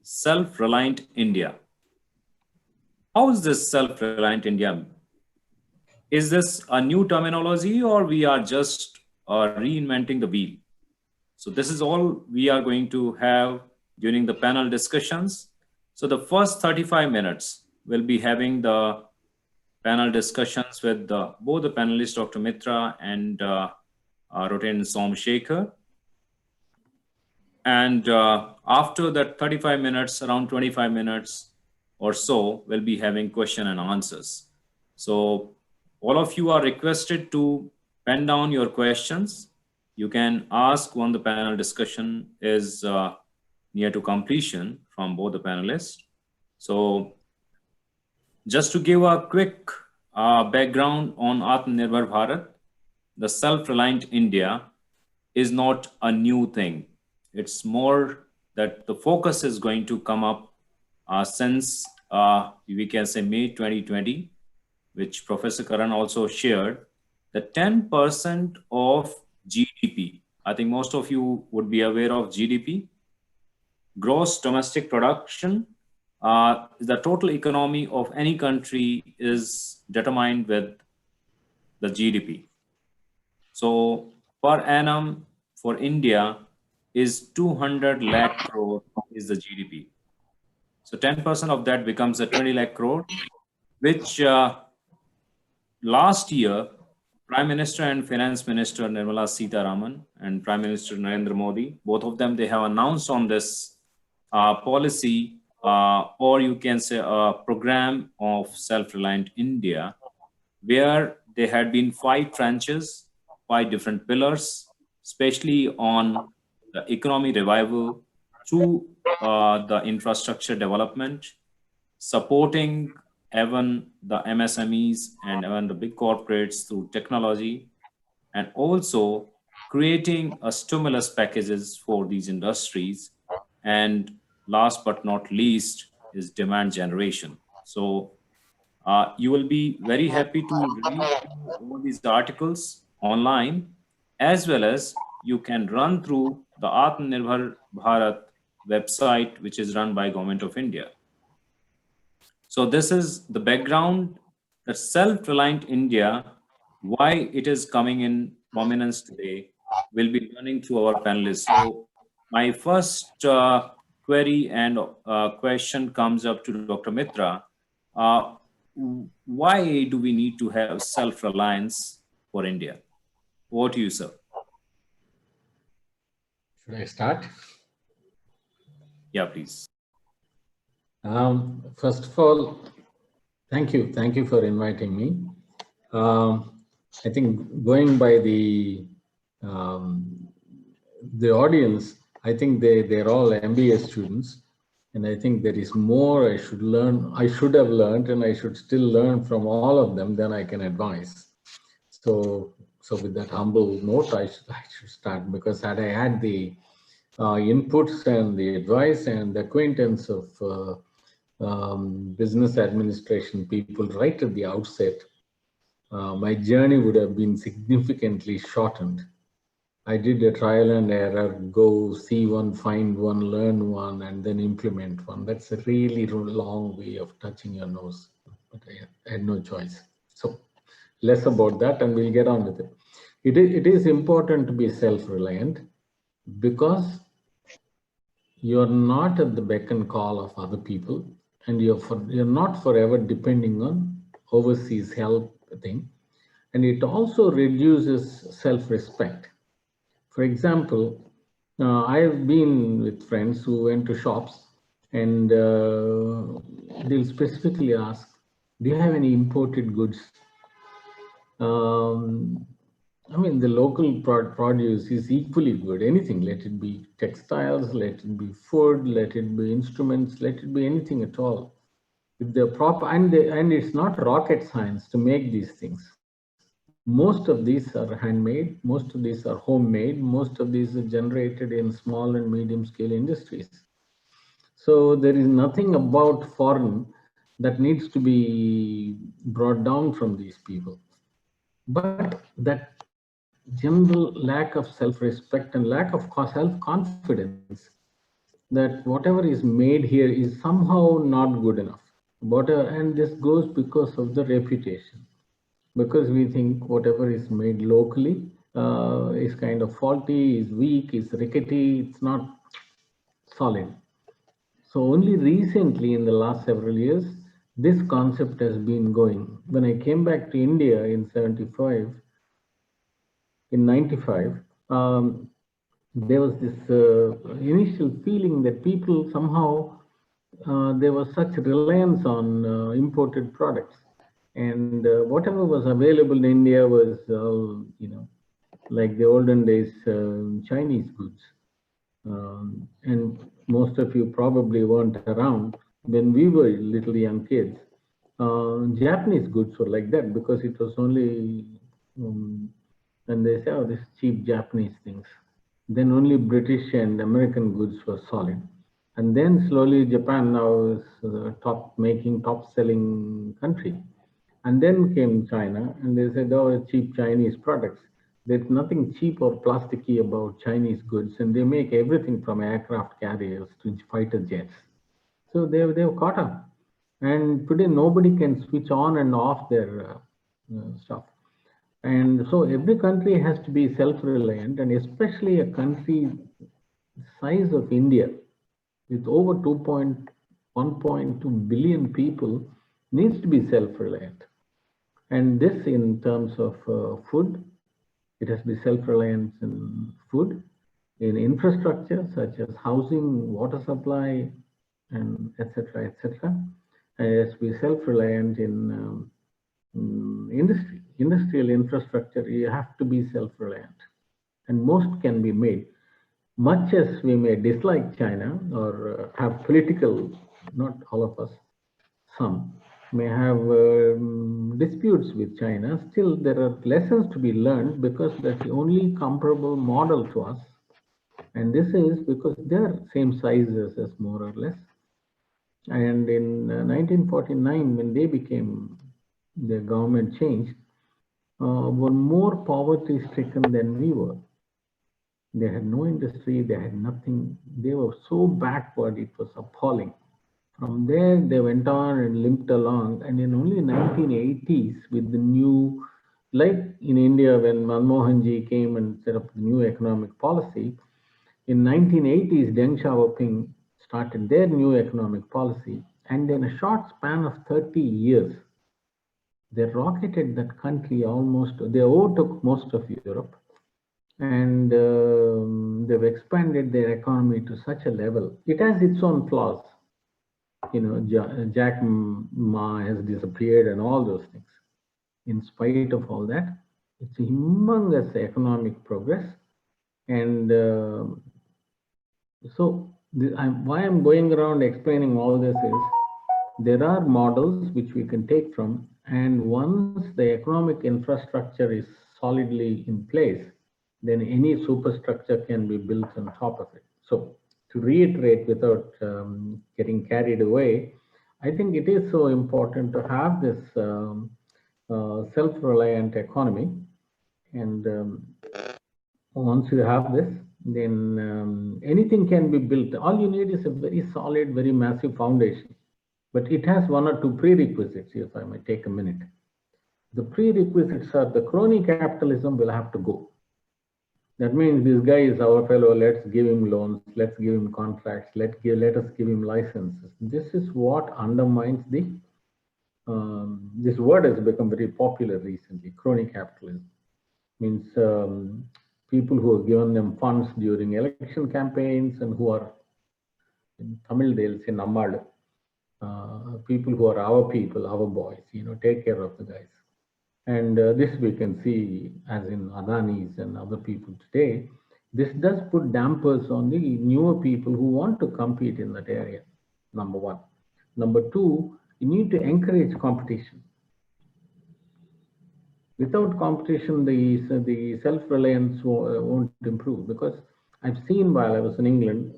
self-reliant India. How is this self-reliant India? Is this a new terminology or we are just reinventing the wheel? So this is all we are going to have during the panel discussions. So the first 35 minutes will be having the panel discussions with both the panelists, Dr. Mitra and Rotary Somashekhar. And after that 35 minutes, around 25 minutes or so, we'll be having question and answers. So all of you are requested to pen down your questions. You can ask when the panel discussion is near to completion from both the panelists. So just to give a quick background on Atmanirbhar Bharat, the self-reliant India is not a new thing. It's more that the focus is going to come up since we can say May 2020, which Professor Karan also shared, the 10% of GDP. I think most of you would be aware of GDP, gross domestic production. The total economy of any country is determined with the GDP. So per annum for India is 200 lakh crore is the GDP. So 10% of that becomes a 20 lakh crore, which last year, Prime Minister and Finance Minister Nirmala Sitharaman and Prime Minister Narendra Modi, both of them, they have announced on this policy, or you can say a program of self-reliant India, where there had been 5 tranches, 5 different pillars, especially on the economy revival through the infrastructure development, supporting even the MSMEs and even the big corporates through technology, and also creating a stimulus packages for these industries. And last but not least is demand generation. So you will be very happy to read all these articles online, as well as you can run through the Atmanirbhar Bharat website, which is run by Government of India. So this is the background that self-reliant India, why it is coming in prominence today, will be running through our panelists. So my first query and question comes up to Dr. Mitra. Why do we need to have self-reliance for India? Over to you, sir. Should I start? Yeah, please. First of all, thank you for inviting me. I think going by the audience, I think they're all MBA students, and I think there is more I should learn. I should have learned, and I should still learn from all of them. Then I can advise. So with that humble note, I should start, because had I had the inputs and the advice and the acquaintance of business administration people right at the outset, my journey would have been significantly shortened. I did a trial and error, go see one, find one, learn one, and then implement one. That's a really long way of touching your nose, but I had no choice. So less about that, and we'll get on with it. It is important to be self-reliant, because you're not at the beck and call of other people, and you're not forever depending on overseas help thing. And it also reduces self-respect. For example, I've been with friends who went to shops, and they'll specifically ask, do you have any imported goods? I mean, the local produce is equally good. Anything, let it be textiles, let it be food, let it be instruments, let it be anything at all. If they're proper, and it's not rocket science to make these things. Most of these are handmade, most of these are homemade, most of these are generated in small and medium scale industries. So there is nothing about foreign that needs to be brought down from these people. But that general lack of self-respect and lack of self-confidence that whatever is made here is somehow not good enough. And this goes because of the reputation. Because we think whatever is made locally is kind of faulty, is weak, is rickety, it's not solid. So only recently in the last several years, this concept has been going. When I came back to India in 75, in 95, there was this initial feeling that people somehow, there was such reliance on imported products. And whatever was available in India was, like the olden days Chinese goods. And most of you probably weren't around when we were little young kids. Japanese goods were like that because it was only, and they say, oh, this cheap Japanese things. Then only British and American goods were solid. And then slowly Japan now is top selling country. And then came China, and they said, oh, cheap Chinese products. There's nothing cheap or plasticky about Chinese goods, and they make everything from aircraft carriers to fighter jets. So they've caught up. And today nobody can switch on and off their stuff. And so every country has to be self-reliant, and especially a country size of India, with over 1.2 billion people, needs to be self-reliant. And this in terms of food, it has to be self-reliant in food, in infrastructure such as housing, water supply, and etc., etc. And it has to be self-reliant in industry. Industrial infrastructure, you have to be self-reliant. And most can be made. Much as we may dislike China or have political, not all of us, some may have disputes with China, still there are lessons to be learned because that's the only comparable model to us. And this is because they're same sizes as more or less. And in 1949, when they became, the government changed, were more poverty stricken than we were. They had no industry, they had nothing. They were so backward, it was appalling. From there, they went on and limped along. And in only 1980s, with the new, like in India, when Manmohan ji came and set up the new economic policy, in 1980s, Deng Xiaoping started their new economic policy. And in a short span of 30 years, they rocketed that country almost, they overtook most of Europe. And they've expanded their economy to such a level. It has its own flaws. Jack Ma has disappeared and all those things. In spite of all that, it's a humongous economic progress. And why I'm going around explaining all this is there are models which we can take from, and once the economic infrastructure is solidly in place, then any superstructure can be built on top of it. So to reiterate without getting carried away, I think it is so important to have this self-reliant economy. And once you have this, then anything can be built. All you need is a very solid, very massive foundation. But it has one or two prerequisites, if I may take a minute. The prerequisites are the crony capitalism will have to go. That means this guy is our fellow, let's give him loans, let's give him contracts, let us give him licenses. This is what undermines the, this word has become very popular recently, crony capitalism. Means people who have given them funds during election campaigns and who are, in Tamil they'll say Nammadu, people who are our people, our boys, take care of the guys. And this we can see as in Adani's and other people today. This does put dampers on the newer people who want to compete in that area, number one. Number two, you need to encourage competition. Without competition, the self-reliance won't improve, because I've seen while I was in England,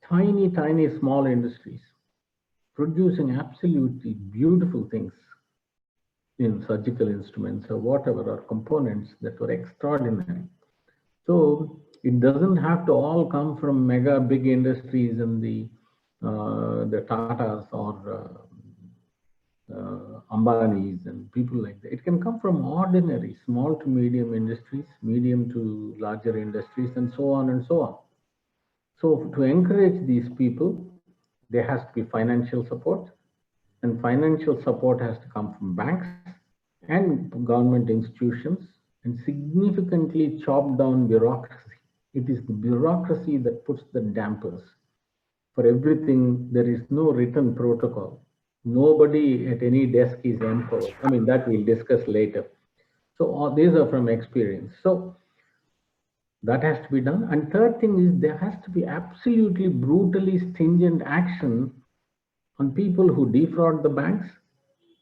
tiny, small industries producing absolutely beautiful things in surgical instruments or whatever, or components that were extraordinary. So It doesn't have to all come from mega big industries and the Tatas or Ambanis and people like that. It can come from ordinary small to medium industries, medium to larger industries, and so on and so on. So to encourage these people, there has to be financial support, and financial support has to come from banks and government institutions, and significantly chop down bureaucracy. It is the bureaucracy that puts the dampers. For everything, there is no written protocol. Nobody at any desk is empowered. I mean, that we'll discuss later. So all these are from experience. So that has to be done. And third thing is there has to be absolutely brutally stringent action on people who defraud the banks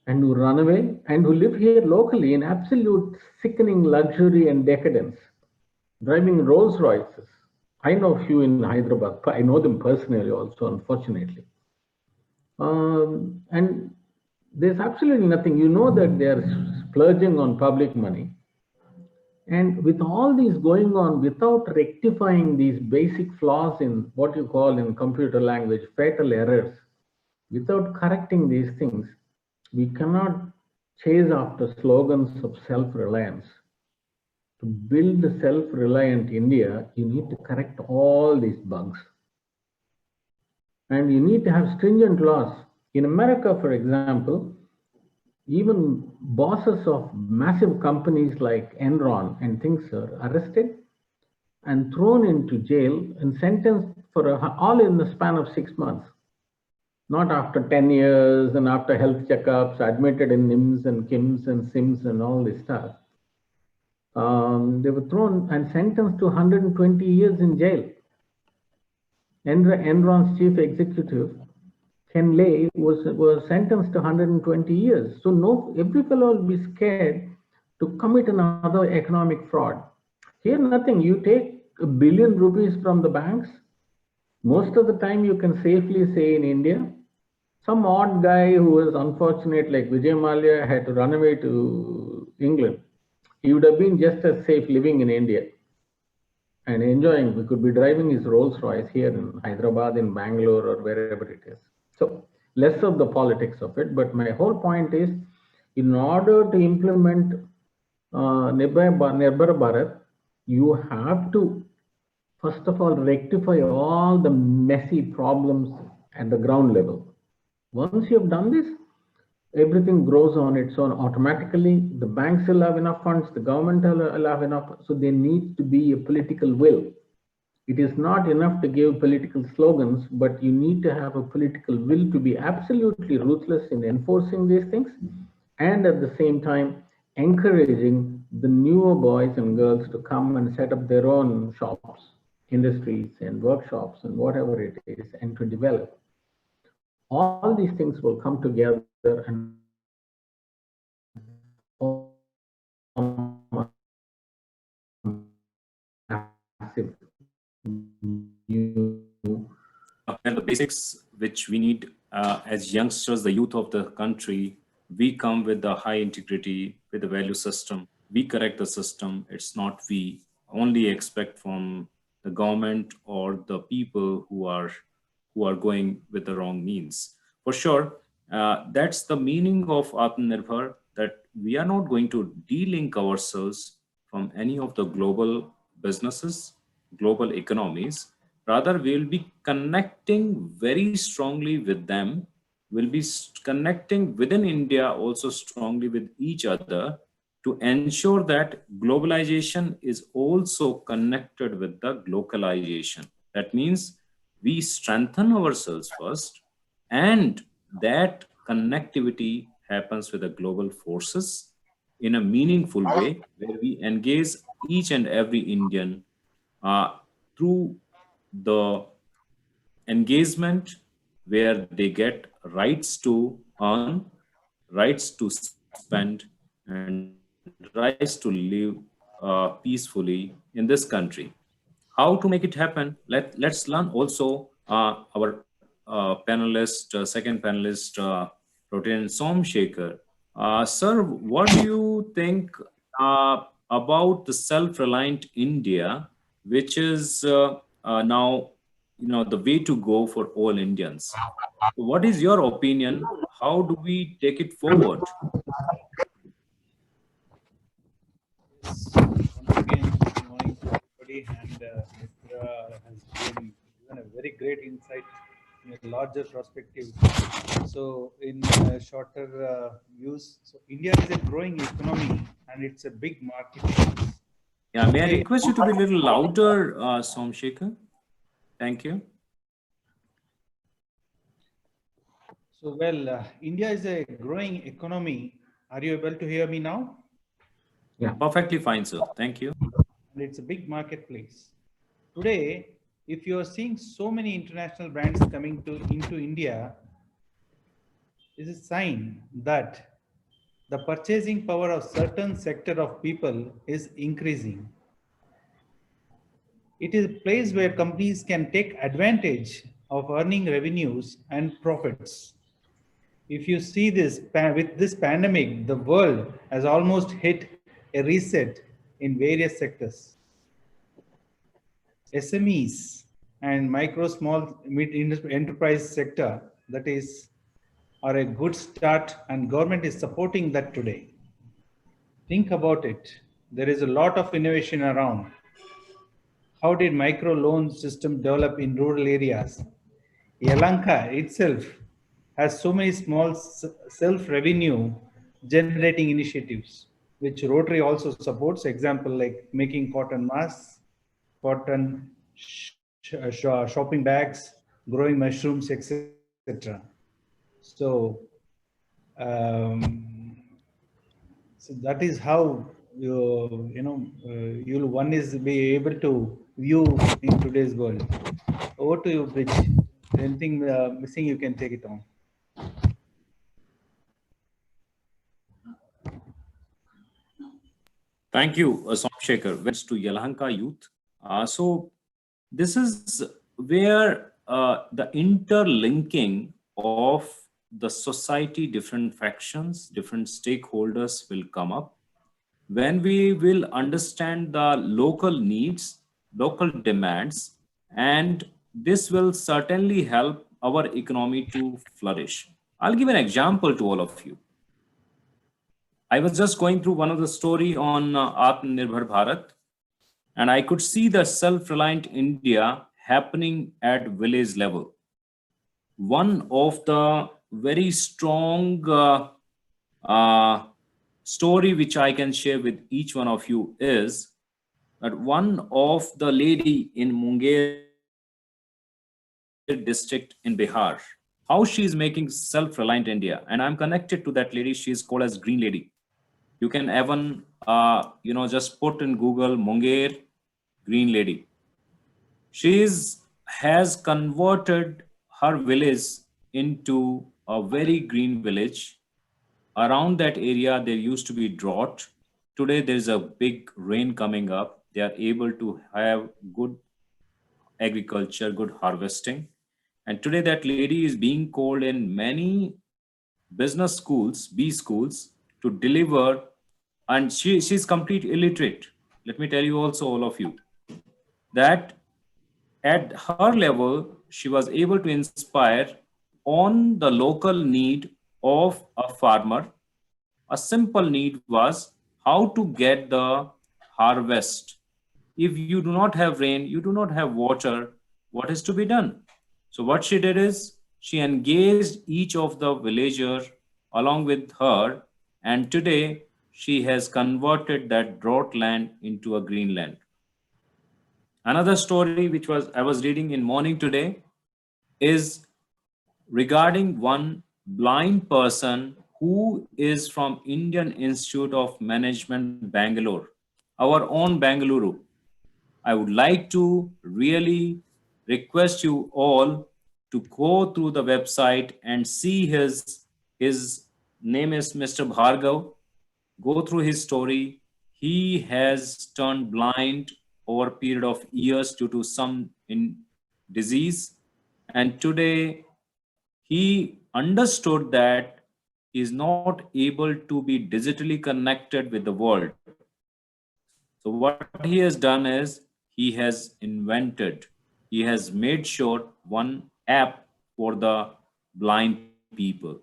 and who run away and who live here locally in absolute sickening luxury and decadence, driving Rolls Royces. I know a few in Hyderabad. I know them personally also, unfortunately. And there's absolutely nothing. You know that they're splurging on public money. And with all these going on, without rectifying these basic flaws in what you call in computer language fatal errors, without correcting these things, we cannot chase after slogans of self-reliance. To build a self-reliant India, you need to correct all these bugs. And you need to have stringent laws. In America, for example, even bosses of massive companies like Enron and things are arrested and thrown into jail and sentenced for all in the span of 6 months. Not after 10 years and after health checkups, admitted in NIMS and KIMS and SIMS and all this stuff. They were thrown and sentenced to 120 years in jail. Enron's chief executive, Ken Lay, was sentenced to 120 years. So no, every fellow will be scared to commit another economic fraud. Here, nothing. You take ₹1 billion from the banks. Most of the time, you can safely say in India, some odd guy who was unfortunate, like Vijay Mallya, had to run away to England. He would have been just as safe living in India and enjoying. We could be driving his Rolls Royce here in Hyderabad, in Bangalore, or wherever it is. So less of the politics of it. But my whole point is, in order to implement Atmanirbhar Bharat, you have to, first of all, rectify all the messy problems at the ground level. Once you have done this, everything grows on its own automatically. The banks will have enough funds, the government will have enough. So there needs to be a political will. It is not enough to give political slogans, but you need to have a political will to be absolutely ruthless in enforcing these things, and at the same time encouraging the newer boys and girls to come and set up their own shops, industries and workshops and whatever it is, and to develop. All these things will come together and massive new And the basics which we need as youngsters, the youth of the country, we come with the high integrity, with the value system. We correct the system. It's not we only expect from the government or the people who are going with the wrong means. For sure, that's the meaning of Atmanirbhar, that we are not going to de-link ourselves from any of the global businesses, global economies. Rather, we will be connecting very strongly with them. We'll be connecting within India also strongly with each other to ensure that globalization is also connected with the localization. That means we strengthen ourselves first, and that connectivity happens with the global forces in a meaningful way, where we engage each and every Indian through the engagement, where they get rights to earn, rights to spend, and rights to live peacefully in this country. How to make it happen? Let's learn also our second panelist, Rotary Somashekhar. Sir, what do you think about the self-reliant India which is now, the way to go for all Indians. What is your opinion? How do we take it forward? Once again, good morning to everybody, and Mitra has given a very great insight in a larger perspective. So, in shorter views, so India is a growing economy and it's a big market. Yeah, may I Today, request you to be a little louder, Somashekhar? Thank you. so well, India is a growing economy. Are you able to hear me now? Yeah. Perfectly fine, sir. Thank you. And it's a big marketplace. Today, if you are seeing so many international brands coming into India, is a sign that the purchasing power of certain sector of people is increasing. It is a place where companies can take advantage of earning revenues and profits. If you see this with this pandemic, the world has almost hit a reset in various sectors. SMEs and micro small mid enterprise sector, that is, are a good start, and government is supporting that today. Think about it. There is a lot of innovation around. How did micro loan system develop in rural areas? Yelahanka itself has so many small self-revenue generating initiatives, which Rotary also supports. Example like making cotton masks, cotton shopping bags, growing mushrooms, etc. So, um, so that is how you'll one is be able to view in today's world. Over to you, Brij. Anything missing, you can take it on. Thank you, Somashekhar. To Yelahanka youth. So this is where the interlinking of the society, different factions, different stakeholders will come up. When we will understand the local needs, local demands, and this will certainly help our economy to flourish. I'll give an example to all of you. I was just going through one of the story on Atmanirbhar Bharat, and I could see the self-reliant India happening at village level. One of the very strong story which I can share with each one of you is that one of the lady in Munger district in Bihar, how she is making self-reliant India, and I'm connected to that lady. She is called as Green Lady. You can even just put in Google Munger Green Lady. Has converted her village into a very green village. Around that area, there used to be drought. Today, there's a big rain coming up. They are able to have good agriculture, good harvesting. And today, that lady is being called in many business schools, B schools, to deliver. And she's complete illiterate. Let me tell you also, all of you, that at her level, she was able to inspire on the local need of a farmer. A simple need was how to get the harvest. If you do not have rain, you do not have water, what is to be done? So what she did is she engaged each of the villager along with her, and today she has converted that drought land into a green land. Another story which was I was reading in morning today is regarding one blind person who is from Indian Institute of Management, Bangalore, our own Bengaluru. I would like to really request you all to go through the website and see his name is Mr. Bhargav. Go through his story. He has turned blind over a period of years due to some disease, and today he understood that he is not able to be digitally connected with the world. So what he has done is he he has invented, he has made sure one app for the blind people.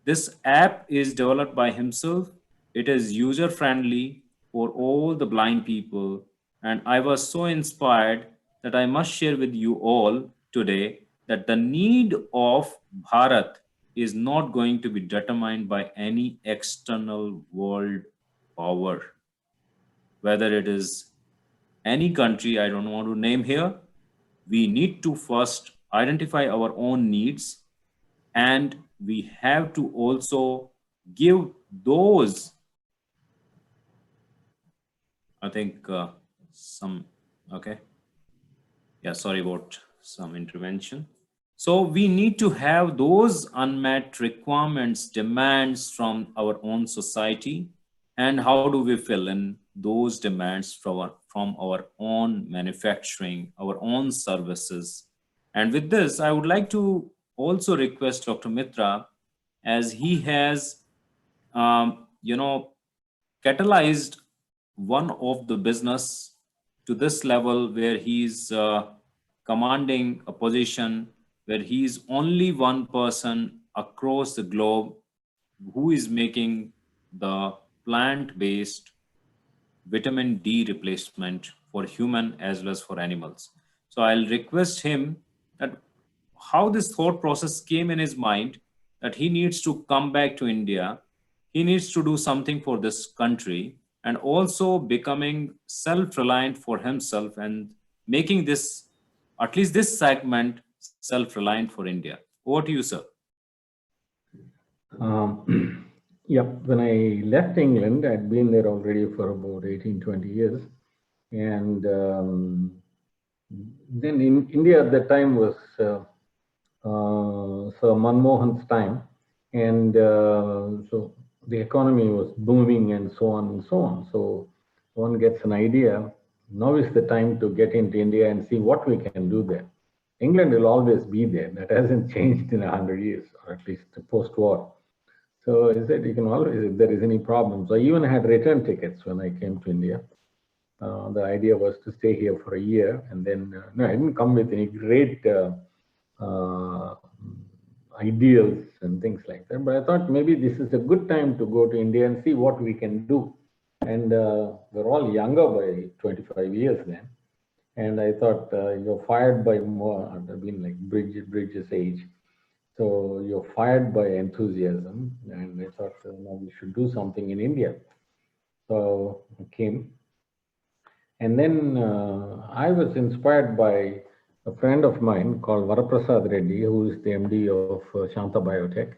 This app is developed by himself. It is user friendly for all the blind people. And I was so inspired that I must share with you all today that the need of Bharat is not going to be determined by any external world power, whether it is any country I don't want to name here. We need to first identify our own needs, and we have to also give those, I think some, okay, yeah, sorry about some intervention. So we need to have those unmet requirements, demands from our own society, and how do we fill in those demands from our own manufacturing, our own services. And with this, I would like to also request Dr. Mitra, as he has, you know, catalyzed one of the business to this level where he's commanding a position where he's only one person across the globe who is making the plant-based vitamin D replacement for human as well as for animals. So I'll request him that how this thought process came in his mind that he needs to come back to India, he needs to do something for this country, and also becoming self-reliant for himself and making this, at least this segment, self-reliant for India. Over to you, sir. Yeah, when I left England, I'd been there already for about 18, 20 years. And then in India at that time was Sir Manmohan's time. And so the economy was booming and so on and so on. So one gets an idea, now is the time to get into India and see what we can do there. England will always be there. That hasn't changed in 100 years, or at least post-war. So I said, you can always, if there is any problem. So I even had return tickets when I came to India. The idea was to stay here for a year, and then, no, I didn't come with any great ideals and things like that. But I thought maybe this is a good time to go to India and see what we can do. And we're all younger by 25 years then. And I thought, you're fired by more, I've been like Bridge's age. So you're fired by enthusiasm, and I thought, no, we should do something in India. So I came, and then I was inspired by a friend of mine called Varaprasad Reddy, who is the MD of Shanta Biotech,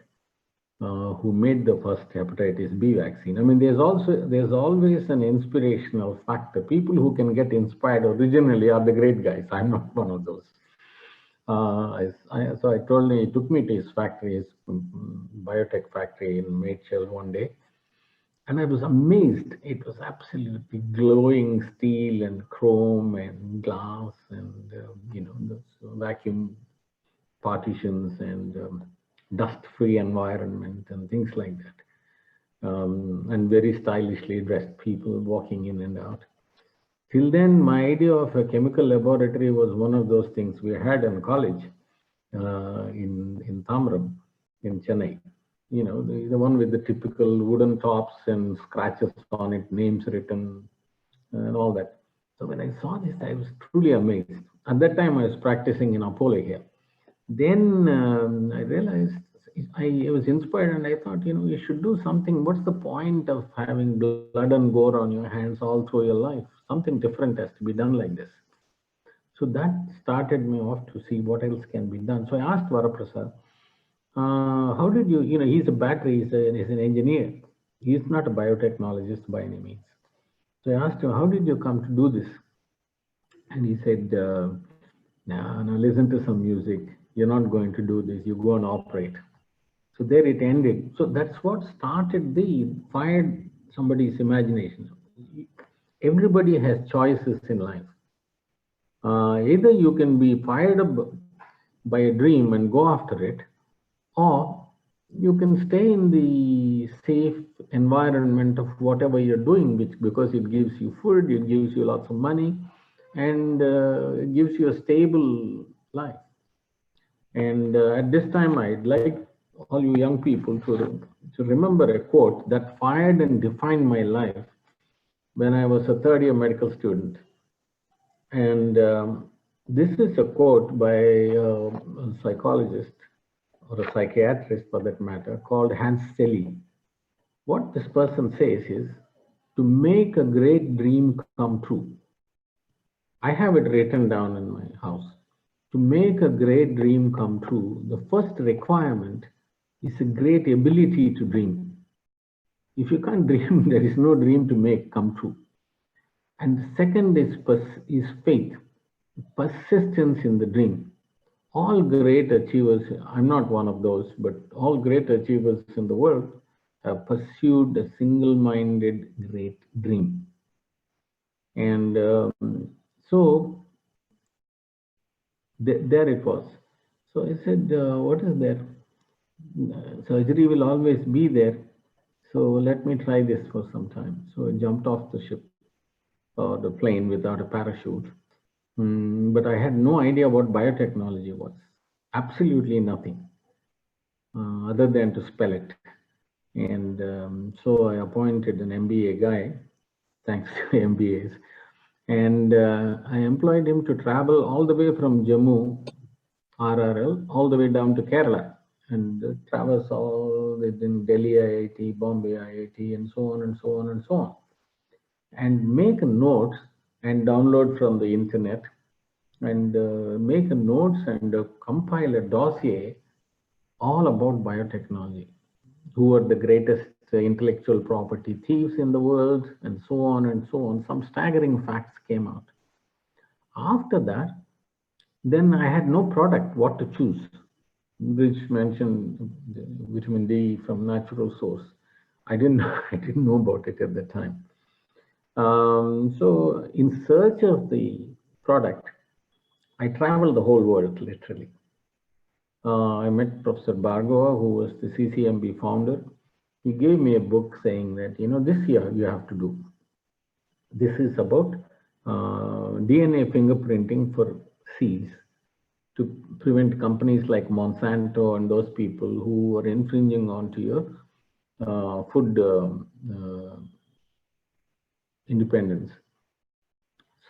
who made the first hepatitis B vaccine. I mean, there's always an inspirational factor. People who can get inspired originally are the great guys. I'm not one of those. So I told him, he took me to his factory, his biotech factory in Maychell one day. And I was amazed. It was absolutely glowing steel and chrome and glass and, the vacuum partitions and dust-free environment and things like that. And very stylishly dressed people walking in and out. Till then, my idea of a chemical laboratory was one of those things we had in college in Tamram, in Chennai. The one with the typical wooden tops and scratches on it, names written, and all that. So when I saw this, I was truly amazed. At that time, I was practicing in Apollo here. Then I realized I was inspired, and I thought, you should do something. What's the point of having blood and gore on your hands all through your life? Something different has to be done like this. So that started me off to see what else can be done. So I asked Varaprasad, how did you, he's a battery, he's an engineer. He's not a biotechnologist by any means. So I asked him, how did you come to do this? And he said, now listen to some music. You're not going to do this. You go and operate. So there it ended. So that's what fired somebody's imagination. Everybody has choices in life. Either you can be fired up by a dream and go after it, or you can stay in the safe environment of whatever you're doing, because it gives you food, it gives you lots of money, and it gives you a stable life. And at this time, I'd like all you young people to remember a quote that fired and defined my life when I was a third year medical student. And this is a quote by a psychologist or a psychiatrist for that matter called Hans Selye. What this person says is to make a great dream come true. I have it written down in my house. To make a great dream come true, the first requirement is a great ability to dream. If you can't dream, there is no dream to make come true. And the second is faith, persistence in the dream. All great achievers, I'm not one of those, but all great achievers in the world have pursued a single-minded great dream. And so there it was. So I said, what is there? Surgery will always be there. So let me try this for some time. So I jumped off the ship or the plane without a parachute. But I had no idea what biotechnology was. Absolutely nothing other than to spell it. And so I appointed an MBA guy, thanks to MBAs. And I employed him to travel all the way from Jammu, RRL, all the way down to Kerala, and traverse all within Delhi IIT, Bombay IIT, and so on and so on and so on. And make notes and download from the internet, and make notes and compile a dossier all about biotechnology. Who are the greatest intellectual property thieves in the world, and so on and so on. Some staggering facts came out. After that, then I had no product what to choose. Brij mentioned vitamin D from natural source. I didn't know about it at the time. So in search of the product, I traveled the whole world literally. I met Professor Bhargava, who was the CCMB founder. He gave me a book saying that, this year you have to do. This is about DNA fingerprinting for seeds to prevent companies like Monsanto and those people who are infringing onto your food independence.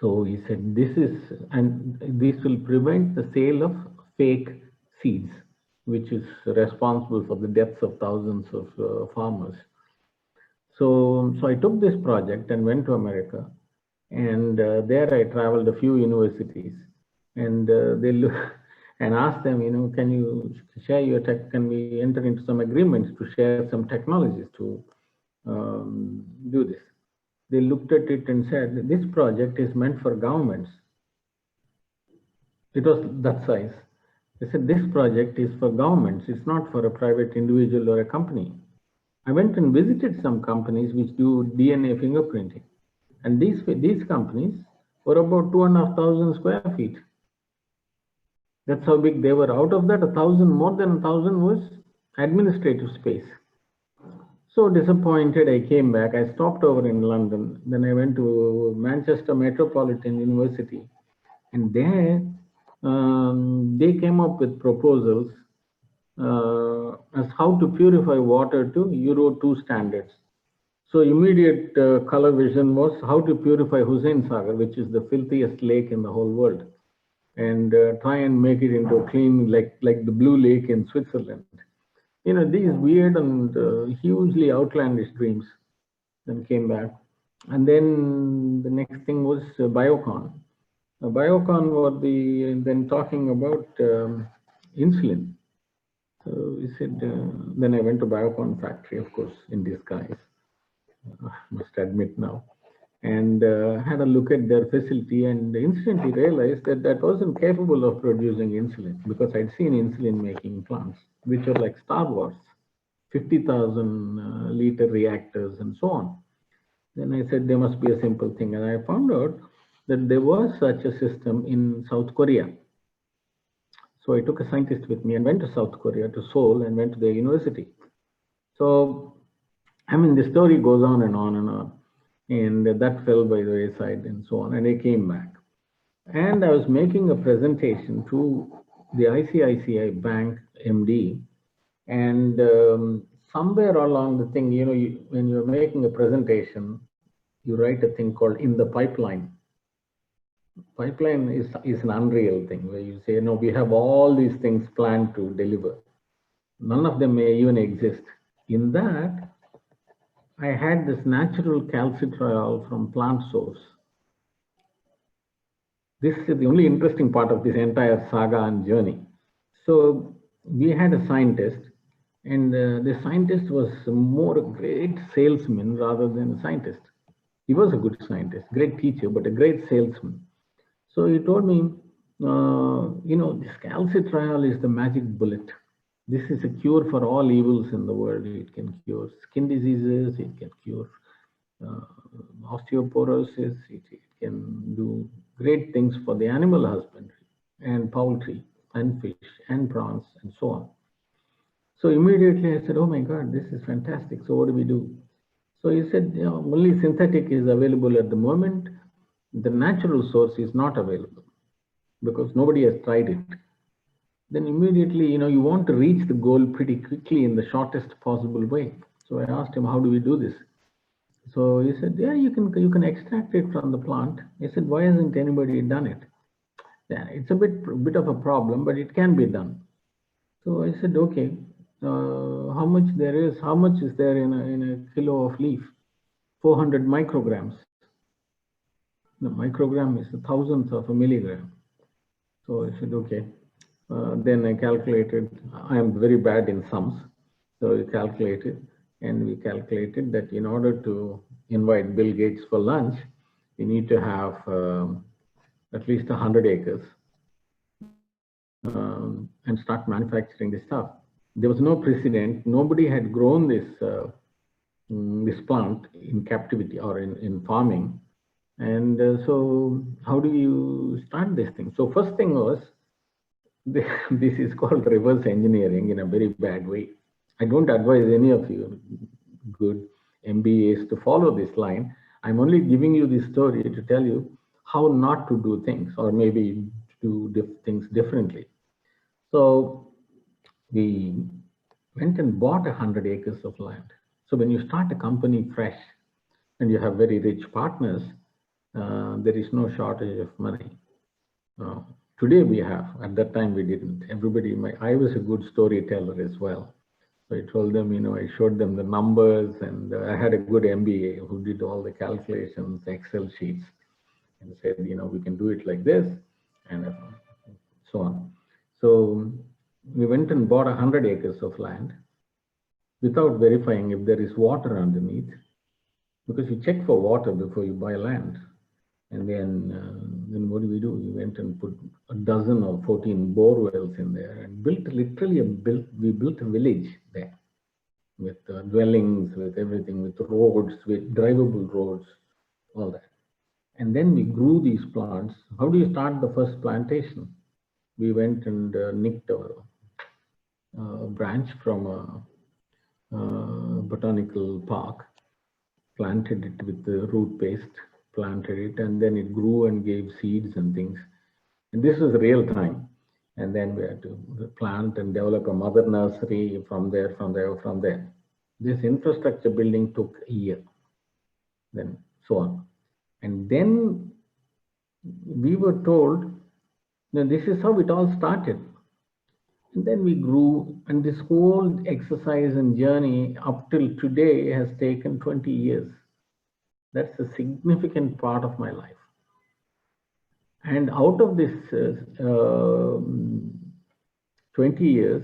So he said, this will prevent the sale of fake seeds, which is responsible for the deaths of thousands of farmers. So I took this project and went to America, and there I traveled a few universities, and they look and asked them, can you share your tech? Can we enter into some agreements to share some technologies to do this? They looked at it and said, this project is meant for governments. It was that size. They said, this project is for governments. It's not for a private individual or a company. I went and visited some companies which do DNA fingerprinting. And these companies were about 2,500 square feet. That's how big they were. Out of that, more than 1,000 was administrative space. So disappointed, I came back. I stopped over in London. Then I went to Manchester Metropolitan University. And there, they came up with proposals as how to purify water to Euro 2 standards. So immediate color vision was how to purify Hussain Sagar, which is the filthiest lake in the whole world, and try and make it into a clean, like the Blue Lake in Switzerland. These weird and hugely outlandish dreams. Then came back. And then the next thing was Biocon. Biocon were then talking about insulin. So we said, then I went to Biocon factory, of course, in disguise, I must admit now, and had a look at their facility, and instantly realized that that wasn't capable of producing insulin, because I'd seen insulin making plants, which are like Star Wars, 50,000 liter reactors and so on. Then I said, there must be a simple thing. And I found out that there was such a system in South Korea. So I took a scientist with me and went to South Korea, to Seoul, and went to their university. So, the story goes on and on and on. And that fell by the wayside and so on. And I came back. And I was making a presentation to the ICICI Bank MD, and somewhere along the thing, when you're making a presentation, you write a thing called in the pipeline. Pipeline is an unreal thing where you say, no, we have all these things planned to deliver. None of them may even exist. In that, I had this natural calcitriol from plant source. This is the only interesting part of this entire saga and journey. So we had a scientist, and the scientist was more a great salesman rather than a scientist. He was a good scientist, great teacher, but a great salesman. So he told me, this calcitriol is the magic bullet. This is a cure for all evils in the world. It can cure skin diseases, it can cure osteoporosis, it can do great things for the animal husbandry and poultry and fish and prawns and so on. So immediately I said, oh my God, this is fantastic. So what do we do? So he said, only synthetic is available at the moment. The natural source is not available because nobody has tried it. Then immediately, you want to reach the goal pretty quickly in the shortest possible way. So I asked him, how do we do this? So he said, yeah, you can extract it from the plant. I said, why hasn't anybody done it? Yeah, it's a bit of a problem, but it can be done. So I said, okay, how much is there in a kilo of leaf? 400 micrograms. The microgram is a thousandth of a milligram. So I said, okay. Then I calculated, I am very bad in sums. So we calculated that in order to invite Bill Gates for lunch, we need to have at least 100 acres and start manufacturing this stuff. There was no precedent. Nobody had grown this plant in captivity or in farming. And so how do you start this thing? So first thing was, this is called reverse engineering in a very bad way. I don't advise any of you good MBAs to follow this line. I'm only giving you this story to tell you how not to do things, or maybe do things differently. So we went and bought 100 acres of land. So when you start a company fresh and you have very rich partners, there is no shortage of money. Today we have, at that time we didn't. I was a good storyteller as well. So I told them, I showed them the numbers, and I had a good MBA who did all the calculations, Excel sheets, and said, we can do it like this, and so on. So we went and bought 100 acres of land without verifying if there is water underneath, because you check for water before you buy land. And then what do? We went and put a dozen or 14 bore wells in there and we built a village there with dwellings, with everything, with roads, with drivable roads, all that. And then we grew these plants. How do you start the first plantation? We went and nicked a branch from a botanical park, planted it with the root paste, planted it, and then it grew and gave seeds and things. And this was real time. And then we had to plant and develop a mother nursery from there. This infrastructure building took a year, then so on. And then we were told, this is how it all started. And then we grew, and this whole exercise and journey up till today has taken 20 years. That's a significant part of my life. And out of this 20 years,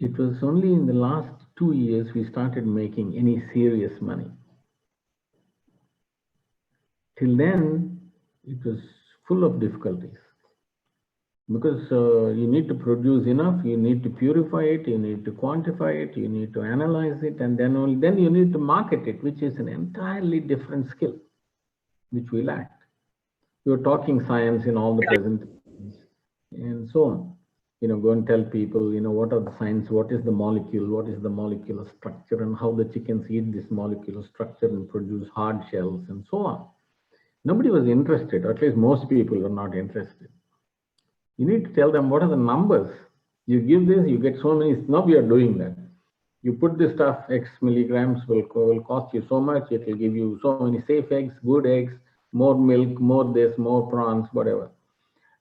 it was only in the last 2 years we started making any serious money. Till then, it was full of difficulties. Because you need to produce enough, you need to purify it, you need to quantify it, you need to analyze it, and then you need to market it, which is an entirely different skill, which we lacked. We were talking science in all the presentations and so on. Go and tell people, what are the science, what is the molecule, what is the molecular structure, and how the chickens eat this molecular structure and produce hard shells and so on. Nobody was interested, or at least most people were not interested. You need to tell them what are the numbers. You give this, you get so many. Now we are doing that. You put this stuff, X milligrams will cost you so much. It will give you so many safe eggs, good eggs, more milk, more this, more prawns, whatever.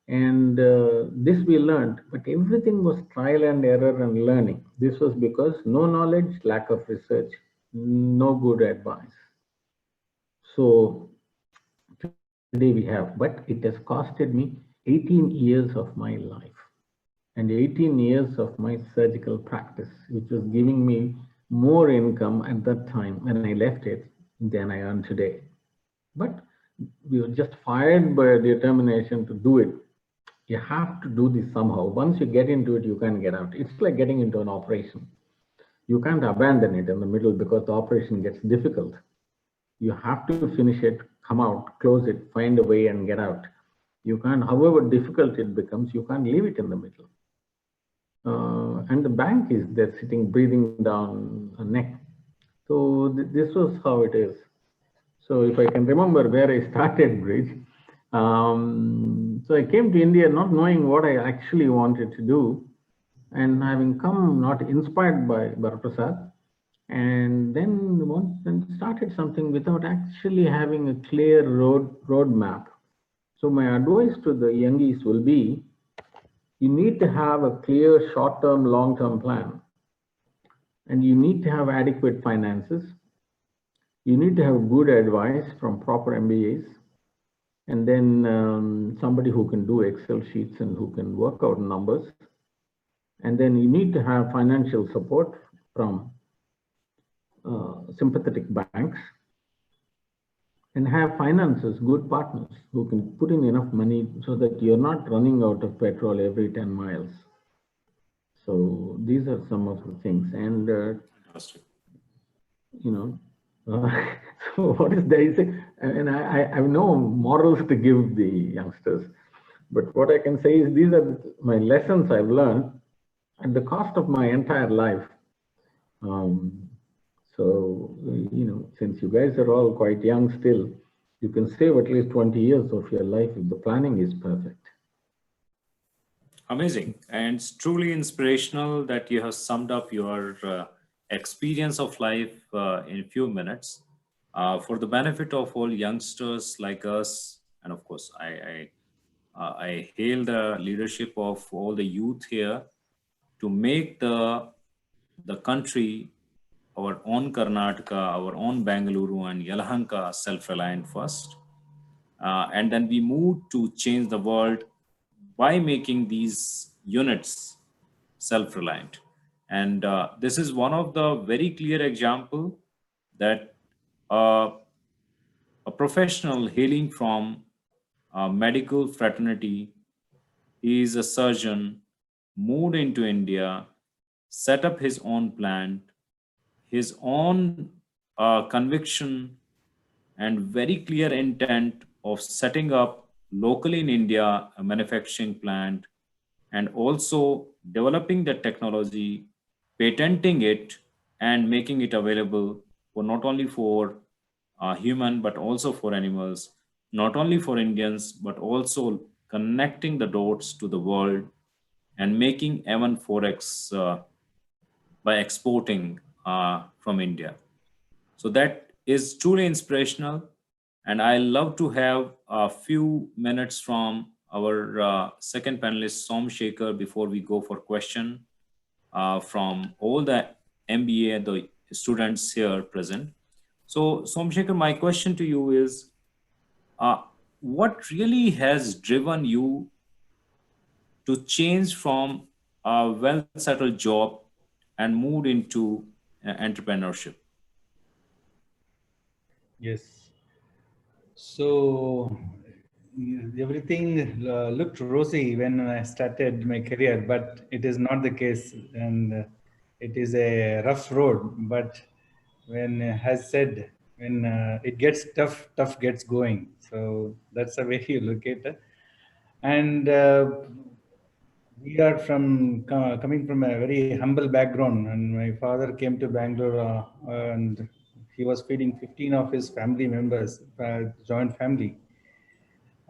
And this we learned, but everything was trial and error and learning. This was because no knowledge, lack of research, no good advice. So today we have, but it has costed me 18 years of my life and 18 years of my surgical practice, which was giving me more income at that time when I left it than I earn today. But we were just fired by determination to do it. You have to do this somehow. Once you get into it, you can't get out. It's like getting into an operation. You can't abandon it in the middle because the operation gets difficult. You have to finish it, come out, close it, find a way and get out. You can't, however difficult it becomes, you can't leave it in the middle. And the bank is there sitting, breathing down a neck. So this was how it is. So if I can remember where I started Brij, so I came to India not knowing what I actually wanted to do, and having come not inspired by Bharaprasad, and then started something without actually having a clear roadmap. So my advice to the youngies will be, you need to have a clear short-term, long-term plan, and you need to have adequate finances. You need to have good advice from proper MBAs, and then somebody who can do Excel sheets and who can work out numbers. And then you need to have financial support from sympathetic banks, and have finances, good partners who can put in enough money so that you're not running out of petrol every 10 miles. So these are some of the things. And, you know, so what is there? And I have no morals to give the youngsters, but what I can say is these are my lessons I've learned at the cost of my entire life. So, you know, since you guys are all quite young still, you can save at least 20 years of your life if the planning is perfect. Amazing. And it's truly inspirational that you have summed up your experience of life in a few minutes. For the benefit of all youngsters like us, and of course, I hail the leadership of all the youth here to make the country, our own Karnataka, our own Bengaluru and Yelahanka self-reliant first. And then we move to change the world by making these units self-reliant. And this is one of the very clear example that a professional hailing from a medical fraternity, he is a surgeon, moved into India, set up his own plant, his own conviction and very clear intent of setting up locally in India a manufacturing plant, and also developing the technology, patenting it, and making it available for not only for human but also for animals, not only for Indians but also connecting the dots to the world and making even forex by exporting from India. So that is truly inspirational. And I love to have a few minutes from our second panelist, Somashekhar, before we go for question from all the MBA and the students here present. So Somashekhar, my question to you is, what really has driven you to change from a well-settled job and moved into entrepreneurship? Yes. So everything looked rosy when I started my career, but it is not the case, and it is a rough road. But when has said, when it gets tough, tough gets going. So that's the way you look at it. And we are from coming from a very humble background, and my father came to Bangalore and he was feeding 15 of his family members, joint family.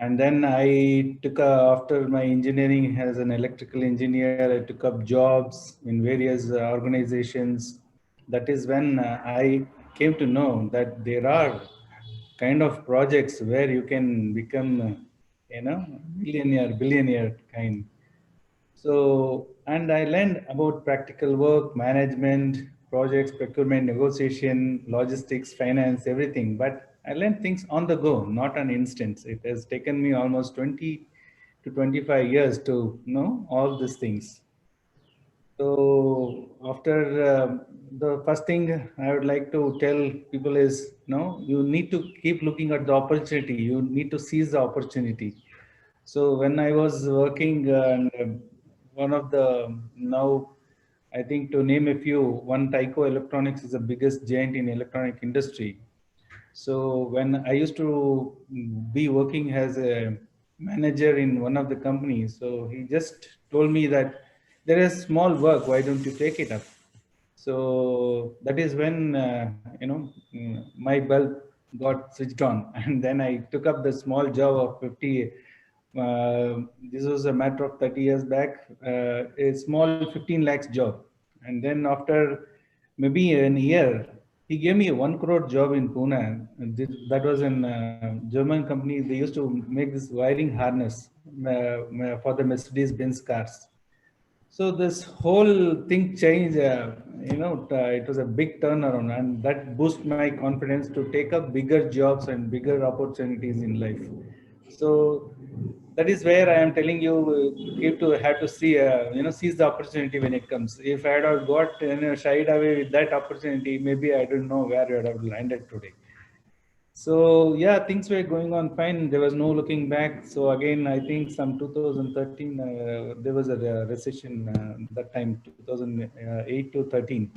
And then I took after my engineering as an electrical engineer, I took up jobs in various organizations. That is when I came to know that there are kind of projects where you can become, millionaire, billionaire kind. So, and I learned about practical work, management, projects, procurement, negotiation, logistics, finance, everything. But I learned things on the go, not on instance. It has taken me almost 20 to 25 years to know all these things. So after the first thing I would like to tell people is, you need to keep looking at the opportunity. You need to seize the opportunity. So when I was working, and one of the now, I think to name a few, one Tyco Electronics is the biggest giant in electronic industry. So when I used to be working as a manager in one of the companies, so he just told me that there is small work, why don't you take it up? So that is when, my bulb got switched on. And then I took up the small job of 50. This was a matter of 30 years back, a small 15 lakhs job. And then after maybe an year, he gave me a 1 crore job in Pune. That was in German company. They used to make this wiring harness for the Mercedes-Benz cars. So this whole thing changed. It was a big turnaround, and that boosted my confidence to take up bigger jobs and bigger opportunities in life. So that is where I am telling you, keep to have to see, seize the opportunity when it comes. If I had have got shied away with that opportunity, maybe I don't know where I would have landed today. So yeah, things were going on fine. There was no looking back. So again, I think some 2013, there was a recession that time, 2008 to 13.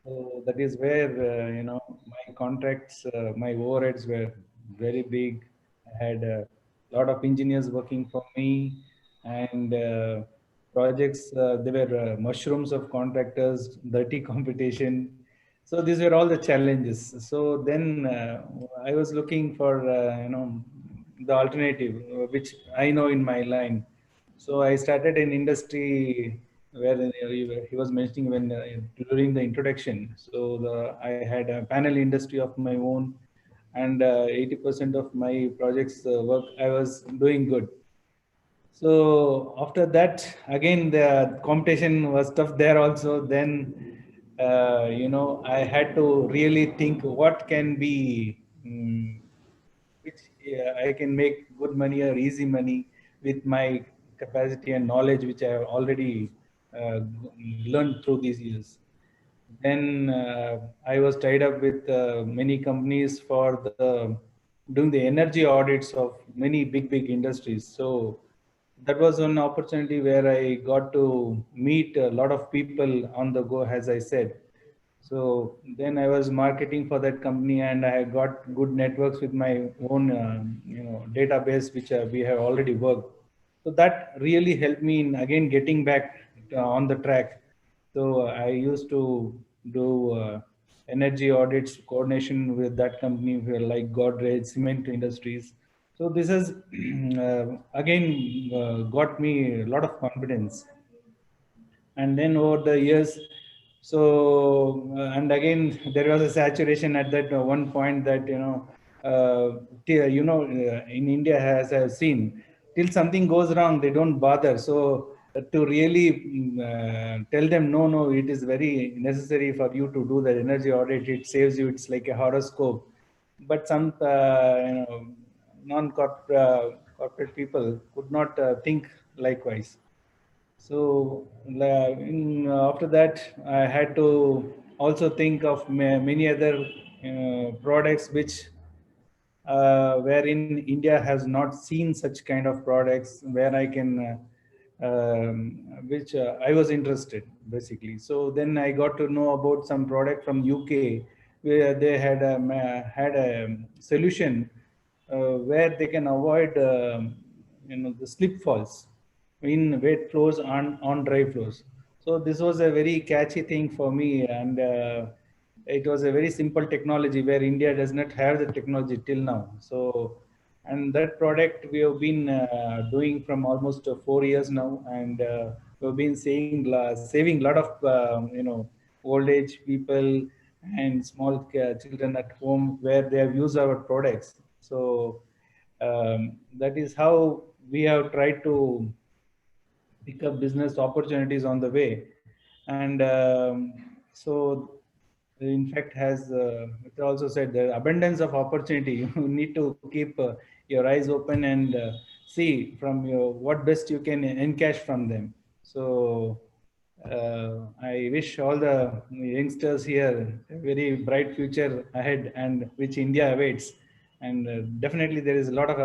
So that is where, my contracts, my overheads were very big. I had a lot of engineers working for me, and projects, they were mushrooms of contractors, dirty competition. So these were all the challenges. So then I was looking for, the alternative, which I know in my line. So I started an industry where he was mentioning when during the introduction. So I had a panel industry of my own, and 80% of my projects work I was doing good. So after that, again the competition was tough there also. Then I had to really think what can be. Which I can make good money or easy money with my capacity and knowledge, which I have already uh, learned through these years. Then I was tied up with many companies for doing the energy audits of many big industries. So that was an opportunity where I got to meet a lot of people on the go, as I said. So then I was marketing for that company, and I got good networks with my own, database, which we have already worked. So that really helped me in again getting back on the track. So I used to do energy audits coordination with that company, like Godrej, cement industries. So this has again got me a lot of confidence. And then over the years, so and again there was a saturation at that one point that in India, as I've seen, till something goes wrong they don't bother. So to really tell them, no, it is very necessary for you to do the energy audit, it saves you, it's like a horoscope. But some corporate people could not think likewise. So after that, I had to also think of many other products which wherein India has not seen such kind of products, where I can, which I was interested basically. So then I got to know about some product from UK, where they had a solution where they can avoid, the slip falls in wet floors on dry floors. So this was a very catchy thing for me, and it was a very simple technology where India does not have the technology till now. So And that product we have been doing from almost 4 years now, and we've been saving a lot of old age people and small children at home where they have used our products. So that is how we have tried to pick up business opportunities on the way. And so in fact, has Mitra also said, the abundance of opportunity. You need to keep your eyes open and see from your what best you can encash from them. So I wish all the youngsters here a very bright future ahead, and which India awaits. And definitely there is a lot of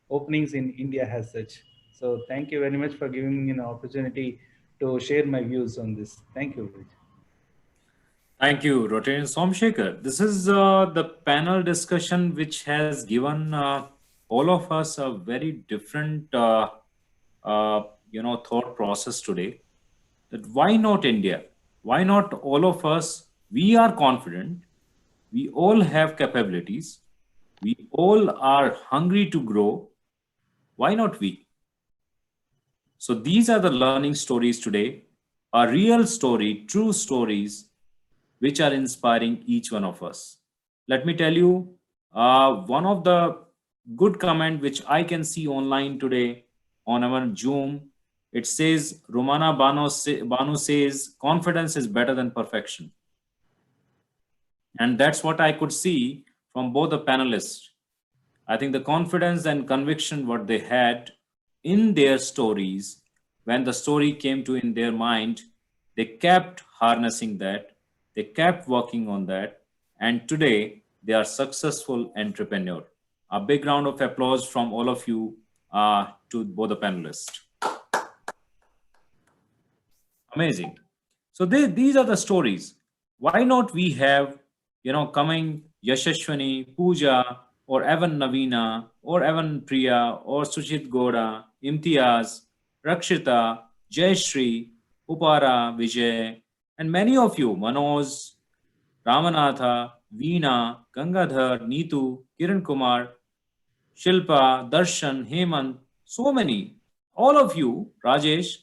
openings in India as such. So thank you very much for giving me an opportunity to share my views on this. Thank you. Thank you, Rotary and Somashekhar. This is the panel discussion which has given all of us a very different, thought process today. That why not India? Why not all of us? We are confident. We all have capabilities. We all are hungry to grow. Why not we? So these are the learning stories today. A real story, true stories which are inspiring each one of us. Let me tell you, one of the good comment which I can see online today on our Zoom, it says, Romana Banu says, confidence is better than perfection. And that's what I could see from both the panelists. I think the confidence and conviction what they had in their stories, when the story came to in their mind, they kept harnessing that. They kept working on that, and today they are successful entrepreneur. A big round of applause from all of you to both the panelists. Amazing. So these are the stories. Why not we have, coming Yashashwani, Pooja, or Evan Navina, or Evan Priya, or Suchit Goda, Imtiaz, Rakshita, Jayashri, Upara, Vijay, and many of you, Manoj, Ramanatha, Veena, Gangadhar, Neetu, Kiran Kumar, Shilpa, Darshan, Hemant, so many, all of you, Rajesh,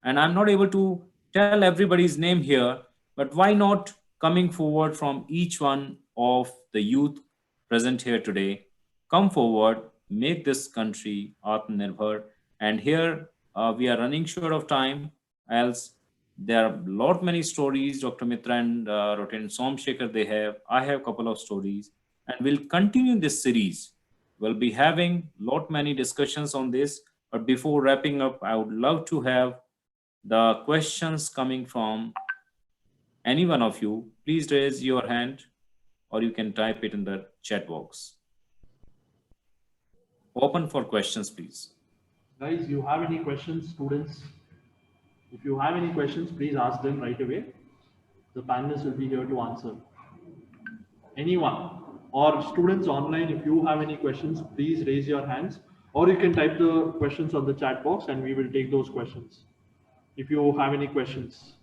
and I'm not able to tell everybody's name here, but why not coming forward from each one of the youth present here today? Come forward, make this country Atmanirbhar. And here we are running short of time, else there are lot many stories Dr. Mitra and Rotary and Somashekhar they have. I have a couple of stories, and we'll continue this series. We'll be having lot many discussions on this. But before wrapping up, I would love to have the questions coming from any one of you. Please raise your hand, or you can type it in the chat box. Open for questions, please. Guys, you have any questions, students? If you have any questions, please ask them right away. The panelists will be here to answer. Anyone or students online, if you have any questions, please raise your hands, or you can type the questions on the chat box and we will take those questions. If you have any questions.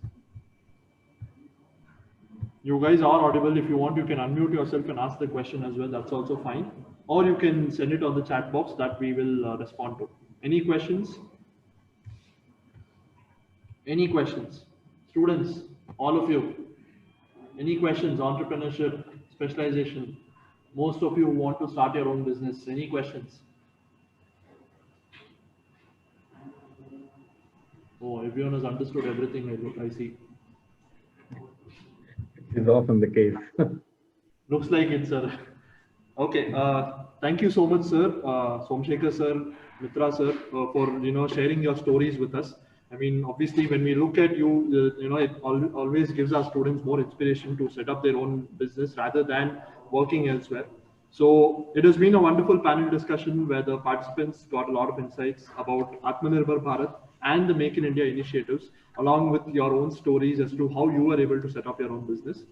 You guys are audible. If you want, you can unmute yourself and ask the question as well. That's also fine. Or you can send it on the chat box that we will respond to. Any questions? Any questions? Students, all of you. Any questions? Entrepreneurship, specialization. Most of you want to start your own business. Any questions? Oh, everyone has understood everything. I see. It is often the case. Looks like it, sir. Okay. Thank you so much, sir. Somashekhar sir, Mitra sir, for sharing your stories with us. I mean, obviously, when we look at you, it always gives our students more inspiration to set up their own business rather than working elsewhere. So it has been a wonderful panel discussion where the participants got a lot of insights about Atmanirbhar Bharat and the Make in India initiatives, along with your own stories as to how you were able to set up your own business.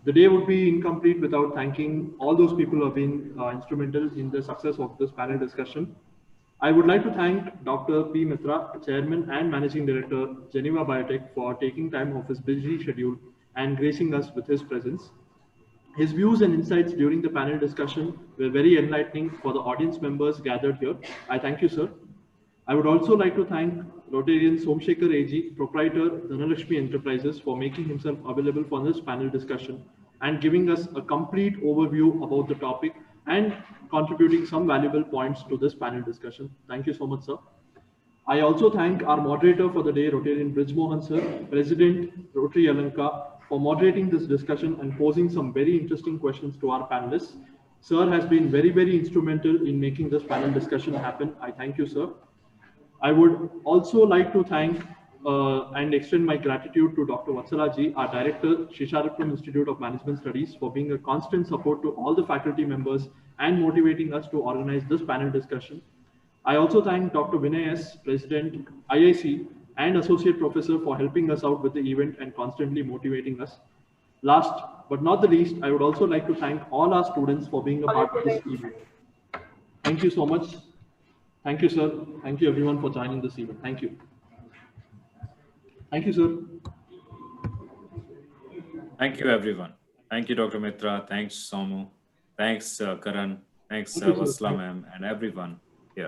The day would be incomplete without thanking all those people who have been instrumental in the success of this panel discussion. I would like to thank Dr. P. Mitra, Chairman and Managing Director, Geneva Biotech, for taking time off his busy schedule and gracing us with his presence. His views and insights during the panel discussion were very enlightening for the audience members gathered here. I thank you, sir. I would also like to thank Rotarian Somashekhar AG, Proprietor, Dhanalakshmi Enterprises, for making himself available for this panel discussion and giving us a complete overview about the topic and contributing some valuable points to this panel discussion. Thank you so much, sir. I also thank our moderator for the day, Rotarian Brij Mohan sir, President Rotary Yelahanka, for moderating this discussion and posing some very interesting questions to our panelists. Sir has been very, very instrumental in making this panel discussion happen. I thank you, sir. I would also like to thank and extend my gratitude to Dr. Vatsalaji, our Director, Shisharipam Institute of Management Studies, for being a constant support to all the faculty members and motivating us to organize this panel discussion. I also thank Dr. Vinay S., President, IIC, and Associate Professor for helping us out with the event and constantly motivating us. Last but not the least, I would also like to thank all our students for being a part of this event. Thank you so much. Thank you, sir. Thank you, everyone, for joining this event. Thank you. Thank you, sir. Thank you, everyone. Thank you, Dr. Mitra. Thanks, Somu. Thanks, Karan. Thanks, Thank you, sir. Vasla ma'am, and everyone